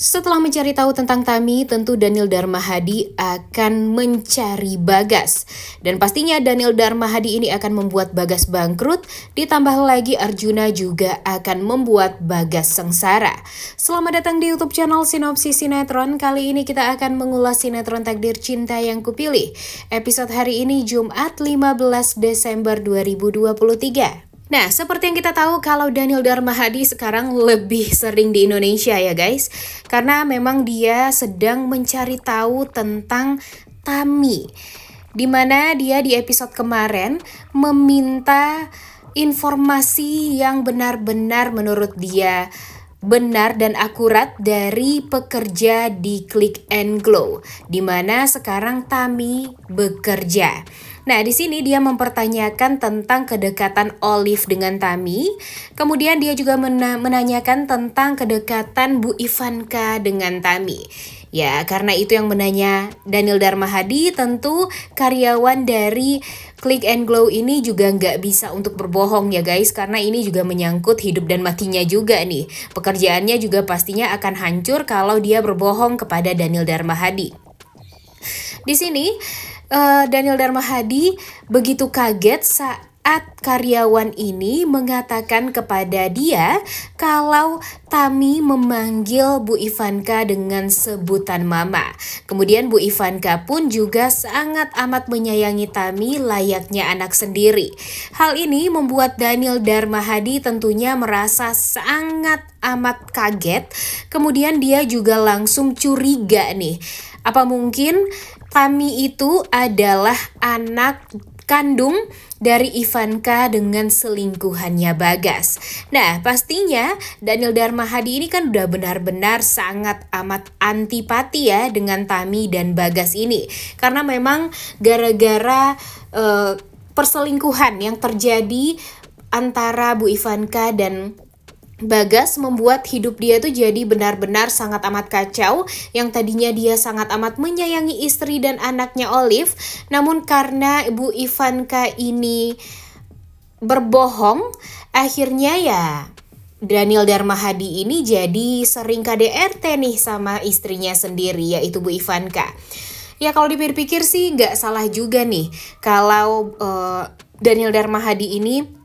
Setelah mencari tahu tentang Tami, tentu Daniel Darmahadi akan mencari Bagas. Dan pastinya Daniel Darmahadi ini akan membuat Bagas bangkrut, ditambah lagi Arjuna juga akan membuat Bagas sengsara. Selamat datang di YouTube channel Sinopsis Sinetron. Kali ini kita akan mengulas sinetron Takdir Cinta Yang Kupilih. Episode hari ini Jumat 15 Desember 2023. Nah, seperti yang kita tahu kalau Daniel Darmahadi sekarang lebih sering di Indonesia ya guys. Karena memang dia sedang mencari tahu tentang Tami. Dimana dia di episode kemarin meminta informasi yang benar-benar menurut dia benar dan akurat dari pekerja di Click and Glow. Dimana sekarang Tami bekerja. Nah, di sini dia mempertanyakan tentang kedekatan Olive dengan Tami. Kemudian dia juga menanyakan tentang kedekatan Bu Ivanka dengan Tami. Ya, karena itu yang menanya Daniel Darmahadi, tentu karyawan dari Click and Glow ini juga nggak bisa untuk berbohong ya guys. Karena ini juga menyangkut hidup dan matinya juga nih. Pekerjaannya juga pastinya akan hancur kalau dia berbohong kepada Daniel Darmahadi. Di sini Daniel Darmahadi begitu kaget saat karyawan ini mengatakan kepada dia kalau Tami memanggil Bu Ivanka dengan sebutan mama. Kemudian Bu Ivanka pun juga sangat amat menyayangi Tami layaknya anak sendiri. Hal ini membuat Daniel Darmahadi tentunya merasa sangat amat kaget. Kemudian dia juga langsung curiga nih. Apa mungkin Tami itu adalah anak kandung dari Ivanka dengan selingkuhannya Bagas. Nah, pastinya Daniel Darmahadi ini kan udah benar-benar sangat amat antipati ya dengan Tami dan Bagas ini. Karena memang gara-gara perselingkuhan yang terjadi antara Bu Ivanka dan Bagas membuat hidup dia tuh jadi benar-benar sangat amat kacau. Yang tadinya dia sangat amat menyayangi istri dan anaknya Olive, namun karena Bu Ivanka ini berbohong, akhirnya ya Daniel Darmahadi ini jadi sering KDRT nih sama istrinya sendiri, yaitu Bu Ivanka. Ya kalau dipikir-pikir sih nggak salah juga nih kalau Daniel Darmahadi ini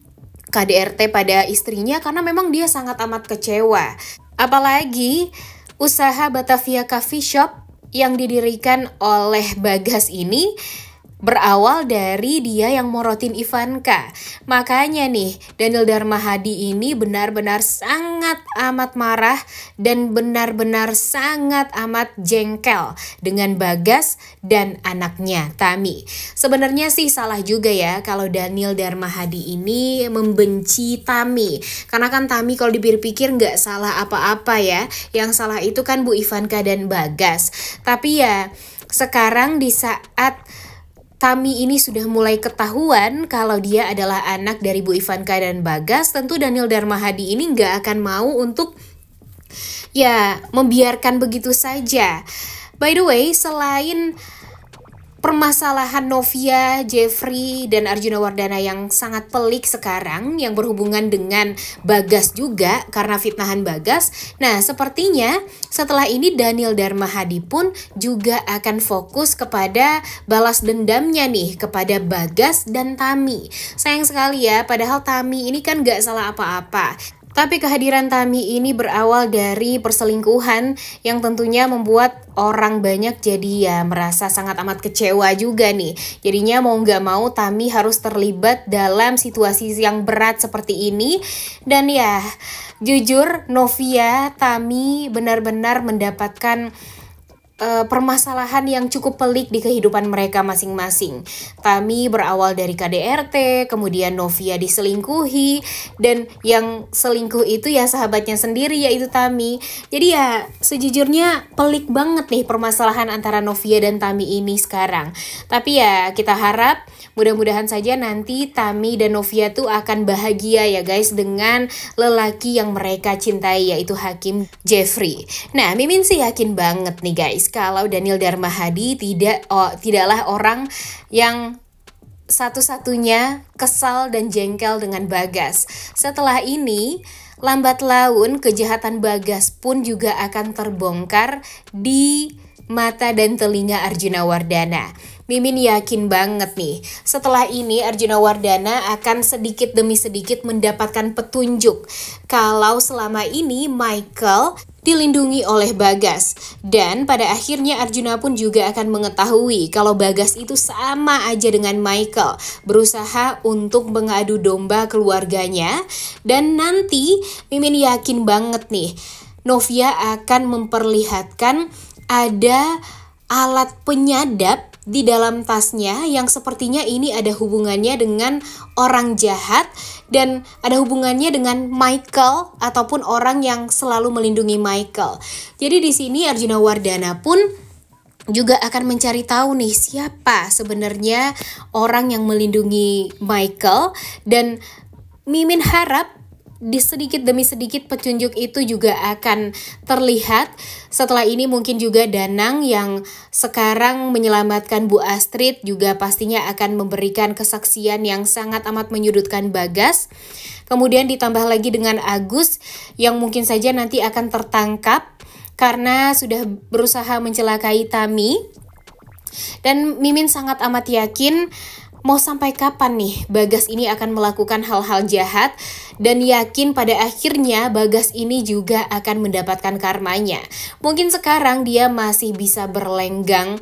KDRT pada istrinya karena memang dia sangat amat kecewa. Apalagi usaha Batavia Coffee Shop yang didirikan oleh Bagas ini berawal dari dia yang morotin Ivanka. Makanya nih Daniel Darmahadi ini benar-benar sangat amat marah dan benar-benar sangat amat jengkel dengan Bagas dan anaknya Tami. Sebenarnya sih salah juga ya kalau Daniel Darmahadi ini membenci Tami. Karena kan Tami kalau dipikir-pikir nggak salah apa-apa ya. Yang salah itu kan Bu Ivanka dan Bagas. Tapi ya sekarang di saat Tami ini sudah mulai ketahuan kalau dia adalah anak dari Bu Ivanka dan Bagas, tentu Daniel Darmahadi ini nggak akan mau untuk ya membiarkan begitu saja. By the way, selain permasalahan Novia, Jeffrey, dan Arjuna Wardana yang sangat pelik sekarang yang berhubungan dengan Bagas juga karena fitnahan Bagas. Nah, sepertinya setelah ini Daniel Darmahadi pun juga akan fokus kepada balas dendamnya nih kepada Bagas dan Tami. Sayang sekali ya, padahal Tami ini kan gak salah apa-apa. Tapi kehadiran Tami ini berawal dari perselingkuhan yang tentunya membuat orang banyak jadi ya merasa sangat amat kecewa juga nih. Jadinya mau nggak mau Tami harus terlibat dalam situasi yang berat seperti ini. Dan ya jujur Novia, Tami benar-benar mendapatkan permasalahan yang cukup pelik di kehidupan mereka masing-masing. Tami berawal dari KDRT, kemudian Novia diselingkuhi, dan yang selingkuh itu ya sahabatnya sendiri yaitu Tami. Jadi ya sejujurnya pelik banget nih permasalahan antara Novia dan Tami ini sekarang. Tapi ya kita harap mudah-mudahan saja nanti Tami dan Novia tuh akan bahagia ya guys dengan lelaki yang mereka cintai yaitu Hakim Jeffrey. Nah, Mimin sih yakin banget nih guys kalau Daniel Darmahadi tidaklah orang yang satu-satunya kesal dan jengkel dengan Bagas. Setelah ini lambat laun kejahatan Bagas pun juga akan terbongkar di mata dan telinga Arjuna Wardana. Mimin yakin banget nih, setelah ini Arjuna Wardana akan sedikit demi sedikit mendapatkan petunjuk kalau selama ini Michael dilindungi oleh Bagas. Dan pada akhirnya Arjuna pun juga akan mengetahui kalau Bagas itu sama aja dengan Michael, berusaha untuk mengadu domba keluarganya. Dan nanti Mimin yakin banget nih, Novia akan memperlihatkan ada alat penyadap di dalam tasnya yang sepertinya ini ada hubungannya dengan orang jahat dan ada hubungannya dengan Michael ataupun orang yang selalu melindungi Michael. Jadi di sini Arjuna Wardana pun juga akan mencari tahu nih siapa sebenarnya orang yang melindungi Michael, dan Mimin harap di sedikit demi sedikit petunjuk itu juga akan terlihat. Setelah ini mungkin juga Danang yang sekarang menyelamatkan Bu Astrid juga pastinya akan memberikan kesaksian yang sangat amat menyudutkan Bagas. Kemudian ditambah lagi dengan Agus yang mungkin saja nanti akan tertangkap karena sudah berusaha mencelakai Tami. Dan Mimin sangat amat yakin mau sampai kapan nih Bagas ini akan melakukan hal-hal jahat, dan yakin pada akhirnya Bagas ini juga akan mendapatkan karmanya. Mungkin sekarang dia masih bisa berlenggang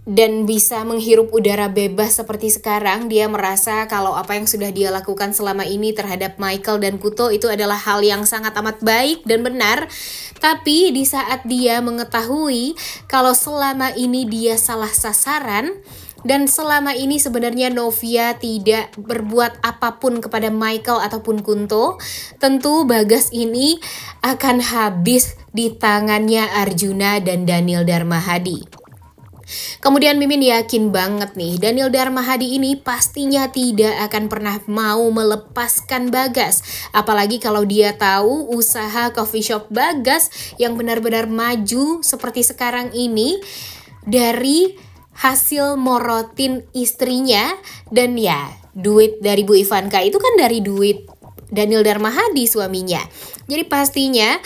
dan bisa menghirup udara bebas seperti sekarang. Dia merasa kalau apa yang sudah dia lakukan selama ini terhadap Michael dan Kuto itu adalah hal yang sangat amat baik dan benar. Tapi di saat dia mengetahui kalau selama ini dia salah sasaran, dan selama ini sebenarnya Novia tidak berbuat apapun kepada Michael ataupun Kunto, tentu Bagas ini akan habis di tangannya Arjuna dan Daniel Darmahadi. Kemudian Mimin yakin banget nih, Daniel Darmahadi ini pastinya tidak akan pernah mau melepaskan Bagas. Apalagi kalau dia tahu usaha coffee shop Bagas yang benar-benar maju seperti sekarang ini dari hasil morotin istrinya. Dan ya, duit dari Bu Ivanka itu kan dari duit Daniel Darmahadi suaminya. Jadi pastinya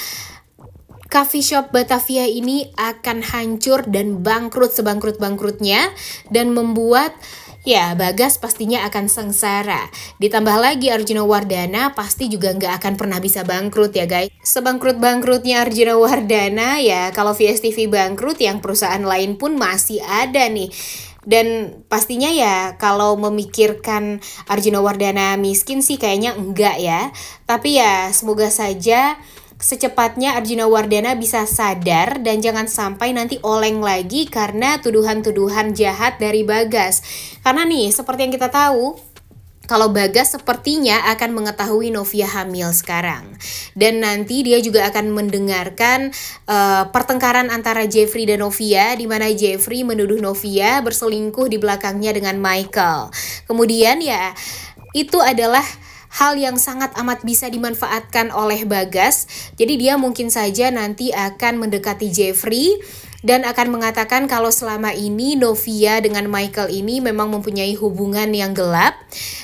coffee shop Batavia ini akan hancur dan bangkrut sebangkrut-bangkrutnya, dan membuat ya Bagas pastinya akan sengsara. Ditambah lagi Arjuna Wardana pasti juga nggak akan pernah bisa bangkrut ya guys. Sebangkrut-bangkrutnya Arjuna Wardana ya, kalau VSTV bangkrut yang perusahaan lain pun masih ada nih. Dan pastinya ya kalau memikirkan Arjuna Wardana miskin sih kayaknya enggak ya. Tapi ya semoga saja secepatnya Arjuna Wardana bisa sadar dan jangan sampai nanti oleng lagi karena tuduhan-tuduhan jahat dari Bagas. Karena nih seperti yang kita tahu, kalau Bagas sepertinya akan mengetahui Novia hamil sekarang. Dan nanti dia juga akan mendengarkan pertengkaran antara Jeffrey dan Novia, di mana Jeffrey menuduh Novia berselingkuh di belakangnya dengan Michael. Kemudian ya itu adalah hal yang sangat amat bisa dimanfaatkan oleh Bagas. Jadi dia mungkin saja nanti akan mendekati Jeffrey dan akan mengatakan kalau selama ini Novia dengan Michael ini memang mempunyai hubungan yang gelap.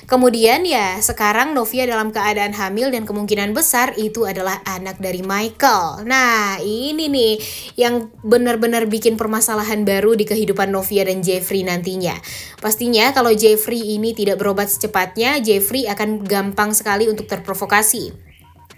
Kemudian ya sekarang Novia dalam keadaan hamil dan kemungkinan besar itu adalah anak dari Michael. Nah ini nih yang benar-benar bikin permasalahan baru di kehidupan Novia dan Jeffrey nantinya. Pastinya kalau Jeffrey ini tidak berobat secepatnya, Jeffrey akan gampang sekali untuk terprovokasi.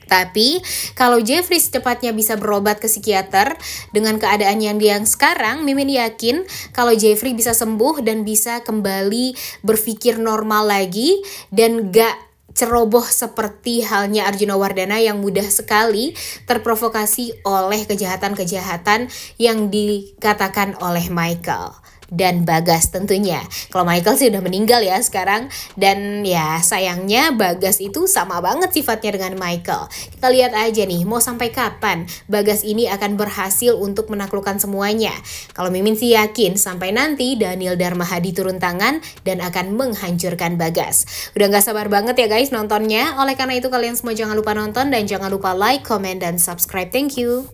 Tapi kalau Jeffrey secepatnya bisa berobat ke psikiater dengan keadaan yang dia sekarang, Mimin yakin kalau Jeffrey bisa sembuh dan bisa kembali berpikir normal lagi dan gak ceroboh seperti halnya Arjuna Wardana yang mudah sekali terprovokasi oleh kejahatan-kejahatan yang dikatakan oleh Michael dan Bagas tentunya. Kalau Michael sih udah meninggal ya sekarang, dan ya sayangnya Bagas itu sama banget sifatnya dengan Michael. Kita lihat aja nih mau sampai kapan Bagas ini akan berhasil untuk menaklukkan semuanya. Kalau Mimin sih yakin sampai nanti Daniel Darmahadi turun tangan dan akan menghancurkan Bagas. Udah gak sabar banget ya guys nontonnya. Oleh karena itu kalian semua jangan lupa nonton dan jangan lupa like, comment, dan subscribe. Thank you.